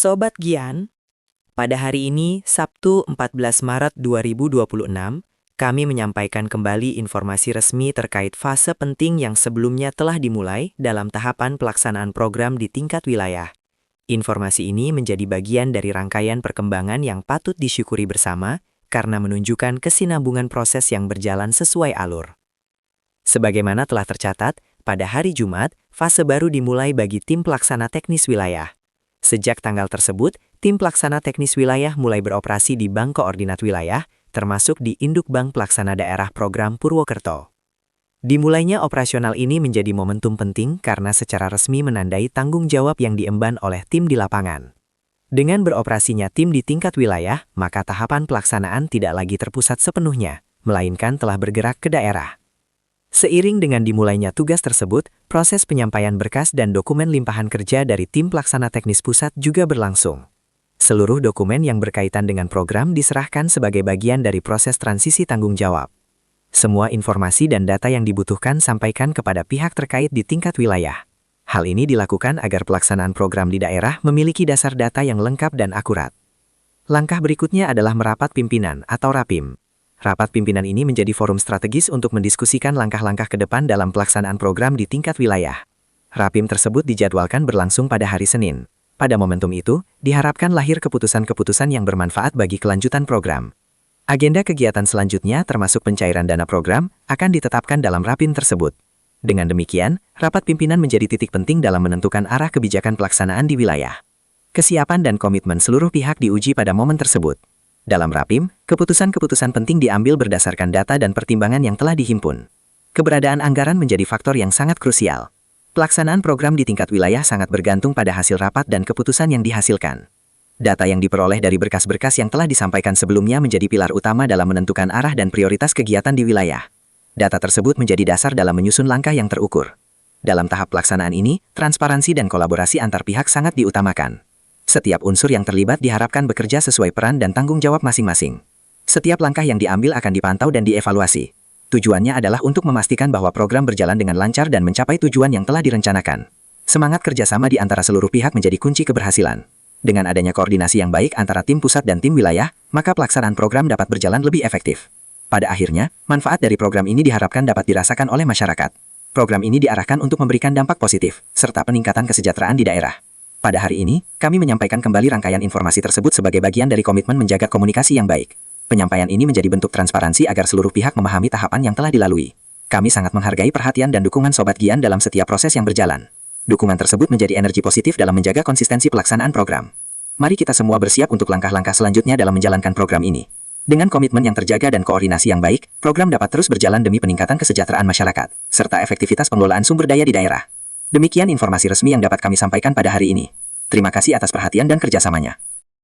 Sobat Gian, pada hari ini, Sabtu 14 Maret 2026, kami menyampaikan kembali informasi resmi terkait fase penting yang sebelumnya telah dimulai dalam tahapan pelaksanaan program di tingkat wilayah. Informasi ini menjadi bagian dari rangkaian perkembangan yang patut disyukuri bersama karena menunjukkan kesinambungan proses yang berjalan sesuai alur. Sebagaimana telah tercatat, pada hari Jumat, fase baru dimulai bagi tim pelaksana teknis wilayah. Sejak tanggal tersebut, tim pelaksana teknis wilayah mulai beroperasi di Bank Koordinat Wilayah, termasuk di Induk Bank Pelaksana Daerah Program Purwokerto. Dimulainya operasional ini menjadi momentum penting karena secara resmi menandai tanggung jawab yang diemban oleh tim di lapangan. Dengan beroperasinya tim di tingkat wilayah, maka tahapan pelaksanaan tidak lagi terpusat sepenuhnya, melainkan telah bergerak ke daerah. Seiring dengan dimulainya tugas tersebut, proses penyampaian berkas dan dokumen limpahan kerja dari tim pelaksana teknis pusat juga berlangsung. Seluruh dokumen yang berkaitan dengan program diserahkan sebagai bagian dari proses transisi tanggung jawab. Semua informasi dan data yang dibutuhkan sampaikan kepada pihak terkait di tingkat wilayah. Hal ini dilakukan agar pelaksanaan program di daerah memiliki dasar data yang lengkap dan akurat. Langkah berikutnya adalah merapat pimpinan atau Rapim. Rapat pimpinan ini menjadi forum strategis untuk mendiskusikan langkah-langkah ke depan dalam pelaksanaan program di tingkat wilayah. Rapim tersebut dijadwalkan berlangsung pada hari Senin. Pada momentum itu, diharapkan lahir keputusan-keputusan yang bermanfaat bagi kelanjutan program. Agenda kegiatan selanjutnya termasuk pencairan dana program akan ditetapkan dalam Rapim tersebut. Dengan demikian, rapat pimpinan menjadi titik penting dalam menentukan arah kebijakan pelaksanaan di wilayah. Kesiapan dan komitmen seluruh pihak diuji pada momen tersebut. Dalam Rapim, keputusan-keputusan penting diambil berdasarkan data dan pertimbangan yang telah dihimpun. Keberadaan anggaran menjadi faktor yang sangat krusial. Pelaksanaan program di tingkat wilayah sangat bergantung pada hasil rapat dan keputusan yang dihasilkan. Data yang diperoleh dari berkas-berkas yang telah disampaikan sebelumnya menjadi pilar utama dalam menentukan arah dan prioritas kegiatan di wilayah. Data tersebut menjadi dasar dalam menyusun langkah yang terukur. Dalam tahap pelaksanaan ini, transparansi dan kolaborasi antar pihak sangat diutamakan. Setiap unsur yang terlibat diharapkan bekerja sesuai peran dan tanggung jawab masing-masing. Setiap langkah yang diambil akan dipantau dan dievaluasi. Tujuannya adalah untuk memastikan bahwa program berjalan dengan lancar dan mencapai tujuan yang telah direncanakan. Semangat kerjasama di antara seluruh pihak menjadi kunci keberhasilan. Dengan adanya koordinasi yang baik antara tim pusat dan tim wilayah, maka pelaksanaan program dapat berjalan lebih efektif. Pada akhirnya, manfaat dari program ini diharapkan dapat dirasakan oleh masyarakat. Program ini diarahkan untuk memberikan dampak positif, serta peningkatan kesejahteraan di daerah. Pada hari ini, kami menyampaikan kembali rangkaian informasi tersebut sebagai bagian dari komitmen menjaga komunikasi yang baik. Penyampaian ini menjadi bentuk transparansi agar seluruh pihak memahami tahapan yang telah dilalui. Kami sangat menghargai perhatian dan dukungan Sobat Gian dalam setiap proses yang berjalan. Dukungan tersebut menjadi energi positif dalam menjaga konsistensi pelaksanaan program. Mari kita semua bersiap untuk langkah-langkah selanjutnya dalam menjalankan program ini. Dengan komitmen yang terjaga dan koordinasi yang baik, program dapat terus berjalan demi peningkatan kesejahteraan masyarakat, serta efektivitas pengelolaan sumber daya di daerah. Demikian informasi resmi yang dapat kami sampaikan pada hari ini. Terima kasih atas perhatian dan kerjasamanya.